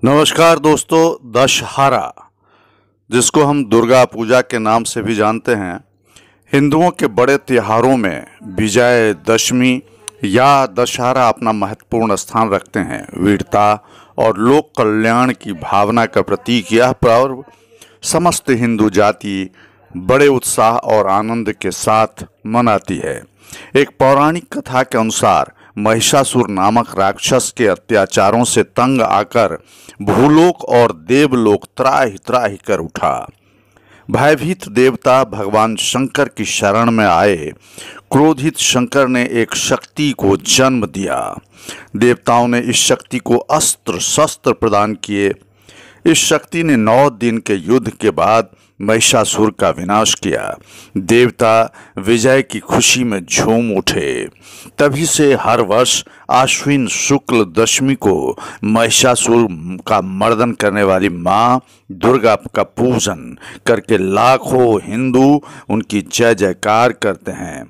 नमस्कार दोस्तों। दशहरा, जिसको हम दुर्गा पूजा के नाम से भी जानते हैं, हिंदुओं के बड़े त्योहारों में विजय दशमी या दशहरा अपना महत्वपूर्ण स्थान रखते हैं। वीरता और लोक कल्याण की भावना का प्रतीक यह पर्व समस्त हिंदू जाति बड़े उत्साह और आनंद के साथ मनाती है। एक पौराणिक कथा के अनुसार महिषासुर नामक राक्षस के अत्याचारों से तंग आकर भूलोक और देवलोक त्राहि त्राहि कर उठा। भयभीत देवता भगवान शंकर की शरण में आए। क्रोधित शंकर ने एक शक्ति को जन्म दिया। देवताओं ने इस शक्ति को अस्त्र शस्त्र प्रदान किए। इस शक्ति ने 9 दिन के युद्ध के बाद महिषासुर का विनाश किया। देवता विजय की खुशी में झूम उठे। तभी से हर वर्ष आश्विन शुक्ल दशमी को महिषासुर का मर्दन करने वाली मां दुर्गा का पूजन करके लाखों हिंदू उनकी जय जयकार करते हैं।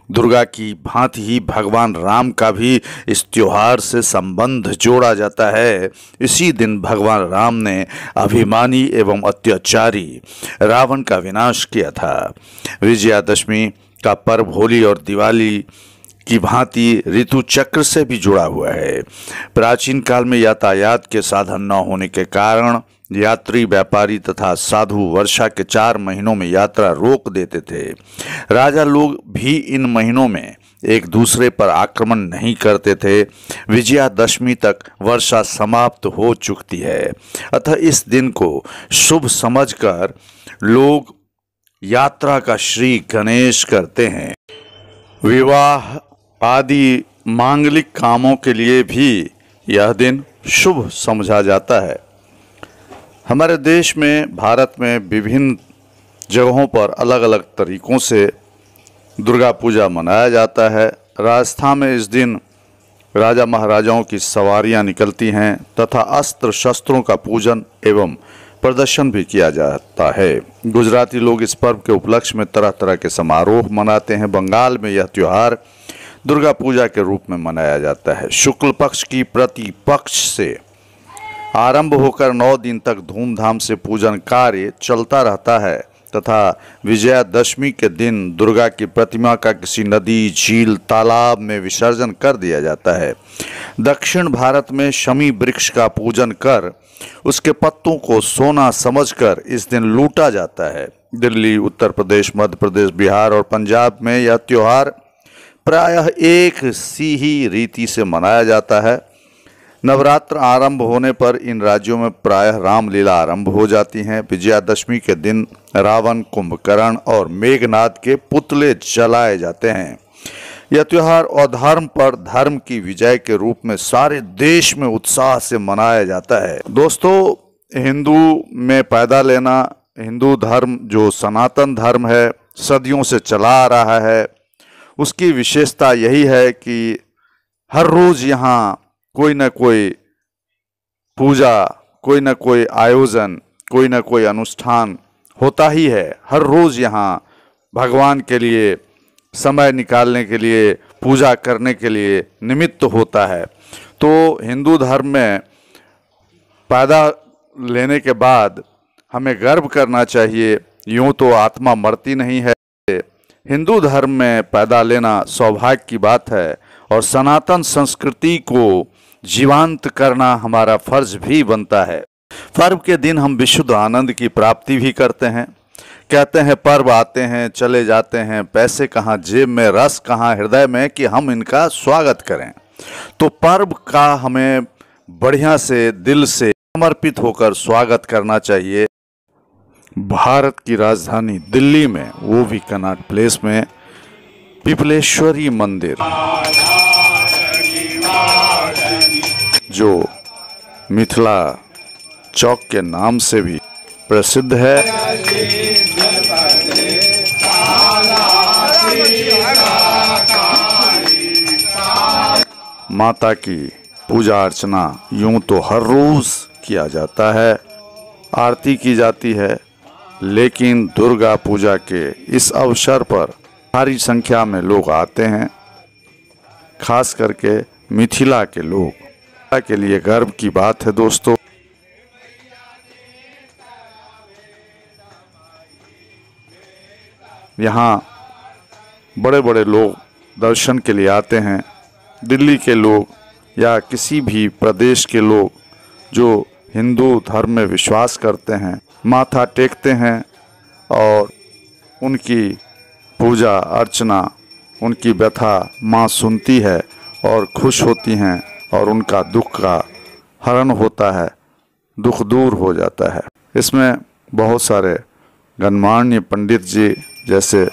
दुर्गा की भांति ही भगवान राम का भी इस त्योहार से संबंध जोड़ा जाता है। इसी दिन भगवान राम ने अभिमानी एवं अत्याचारी रावण का विनाश किया था। विजयादशमी का पर्व होली और दिवाली की भांति ऋतु चक्र से भी जुड़ा हुआ है। प्राचीन काल में यातायात के साधन न होने के कारण यात्री, व्यापारी तथा साधु वर्षा के 4 महीनों में यात्रा रोक देते थे। राजा लोग भी इन महीनों में एक दूसरे पर आक्रमण नहीं करते थे। विजयादशमी तक वर्षा समाप्त हो चुकती है, अतः इस दिन को शुभ समझकर लोग यात्रा का श्री गणेश करते हैं। विवाह आदि मांगलिक कामों के लिए भी यह दिन शुभ समझा जाता है। हमारे देश में, भारत में विभिन्न जगहों पर अलग अलग तरीक़ों से दुर्गा पूजा मनाया जाता है। राजस्थान में इस दिन राजा महाराजाओं की सवारियां निकलती हैं तथा अस्त्र शस्त्रों का पूजन एवं प्रदर्शन भी किया जाता है। गुजराती लोग इस पर्व के उपलक्ष्य में तरह तरह के समारोह मनाते हैं। बंगाल में यह त्यौहार दुर्गा पूजा के रूप में मनाया जाता है। शुक्ल पक्ष की प्रतिपक्ष से आरंभ होकर 9 दिन तक धूमधाम से पूजन कार्य चलता रहता है तथा विजयादशमी के दिन दुर्गा की प्रतिमा का किसी नदी, झील, तालाब में विसर्जन कर दिया जाता है। दक्षिण भारत में शमी वृक्ष का पूजन कर उसके पत्तों को सोना समझकर इस दिन लूटा जाता है। दिल्ली, उत्तर प्रदेश, मध्य प्रदेश, बिहार और पंजाब में यह त्यौहार प्रायः एक सी ही रीति से मनाया जाता है। नवरात्र आरंभ होने पर इन राज्यों में प्रायः रामलीला आरंभ हो जाती हैं। विजयादशमी के दिन रावण, कुंभकर्ण और मेघनाद के पुतले जलाए जाते हैं। यह त्यौहार अधर्म पर धर्म की विजय के रूप में सारे देश में उत्साह से मनाया जाता है। दोस्तों, हिंदू में पैदा लेना, हिंदू धर्म जो सनातन धर्म है, सदियों से चला आ रहा है, उसकी विशेषता यही है कि हर रोज़ यहाँ कोई न कोई पूजा, कोई न कोई आयोजन, कोई न कोई अनुष्ठान होता ही है। हर रोज़ यहाँ भगवान के लिए समय निकालने के लिए, पूजा करने के लिए निमित्त होता है। तो हिंदू धर्म में पैदा लेने के बाद हमें गर्व करना चाहिए। यूँ तो आत्मा मरती नहीं है। हिंदू धर्म में पैदा लेना सौभाग्य की बात है और सनातन संस्कृति को जीवांत करना हमारा फर्ज भी बनता है। पर्व के दिन हम विशुद्ध आनंद की प्राप्ति भी करते हैं। कहते हैं पर्व आते हैं चले जाते हैं, पैसे कहाँ जेब में, रस कहाँ हृदय में कि हम इनका स्वागत करें। तो पर्व का हमें बढ़िया से दिल से समर्पित होकर स्वागत करना चाहिए। भारत की राजधानी दिल्ली में, वो भी कनॉट प्लेस में, पिपलेश्वरी मंदिर जो मिथिला चौक के नाम से भी प्रसिद्ध है, माता की पूजा अर्चना यूं तो हर रोज किया जाता है, आरती की जाती है, लेकिन दुर्गा पूजा के इस अवसर पर भारी संख्या में लोग आते हैं। खास करके मिथिला के लोग के लिए गर्व की बात है दोस्तों। यहाँ बड़े बड़े लोग दर्शन के लिए आते हैं। दिल्ली के लोग या किसी भी प्रदेश के लोग जो हिंदू धर्म में विश्वास करते हैं माथा टेकते हैं और उनकी पूजा अर्चना, उनकी व्यथा माँ सुनती है और खुश होती हैं और उनका दुख का हरण होता है, दुख दूर हो जाता है। इसमें बहुत सारे गणमान्य पंडित जी जैसे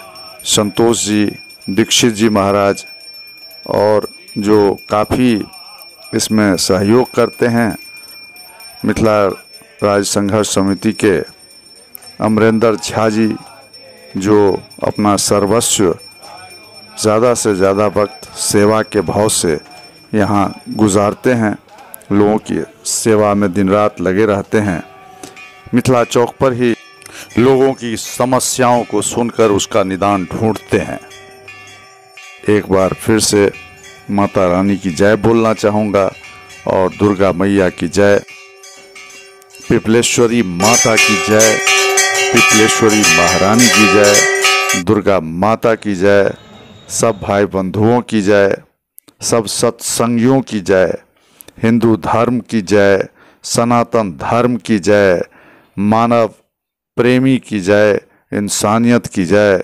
संतोष जी, दीक्षित जी महाराज और जो काफ़ी इसमें सहयोग करते हैं, मिथिला राज्य संघर्ष समिति के अमरेंद्र झा जी जो अपना सर्वस्व ज़्यादा से ज़्यादा वक्त सेवा के भाव से यहाँ गुजारते हैं, लोगों की सेवा में दिन रात लगे रहते हैं। मिथिला चौक पर ही लोगों की समस्याओं को सुनकर उसका निदान ढूंढते हैं। एक बार फिर से माता रानी की जय बोलना चाहूँगा और दुर्गा मैया की जय, पिपलेश्वरी माता की जय, पिपलेश्वरी महारानी की जय, दुर्गा माता की जय, सब भाई बंधुओं की जय, सब सत्संगियों की जय, हिंदू धर्म की जय, सनातन धर्म की जय, मानव प्रेमी की जय, इंसानियत की जय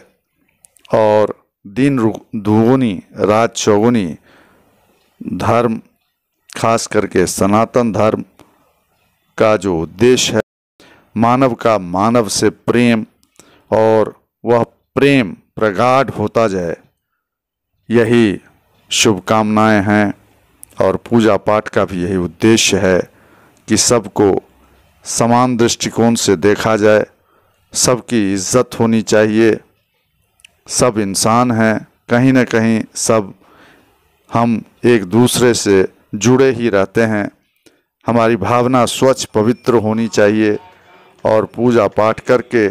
और दिन दुगुनी रात चौगुनी धर्म, खास करके सनातन धर्म का जो उद्देश्य है मानव का मानव से प्रेम और वह प्रेम प्रगाढ़ होता जाए, यही शुभकामनाएं हैं। और पूजा पाठ का भी यही उद्देश्य है कि सबको समान दृष्टिकोण से देखा जाए, सबकी इज्जत होनी चाहिए। सब इंसान हैं, कहीं न कहीं सब हम एक दूसरे से जुड़े ही रहते हैं। हमारी भावना स्वच्छ पवित्र होनी चाहिए और पूजा पाठ करके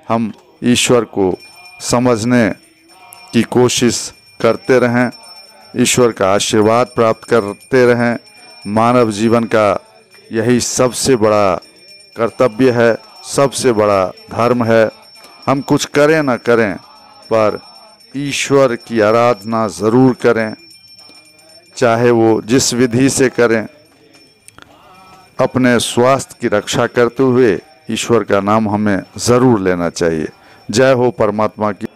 हम ईश्वर को समझने की कोशिश करते रहें, ईश्वर का आशीर्वाद प्राप्त करते रहें। मानव जीवन का यही सबसे बड़ा कर्तव्य है, सबसे बड़ा धर्म है। हम कुछ करें न करें पर ईश्वर की आराधना ज़रूर करें, चाहे वो जिस विधि से करें। अपने स्वास्थ्य की रक्षा करते हुए ईश्वर का नाम हमें ज़रूर लेना चाहिए। जय हो परमात्मा की।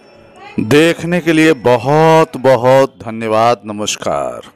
देखने के लिए बहुत बहुत धन्यवाद। नमस्कार।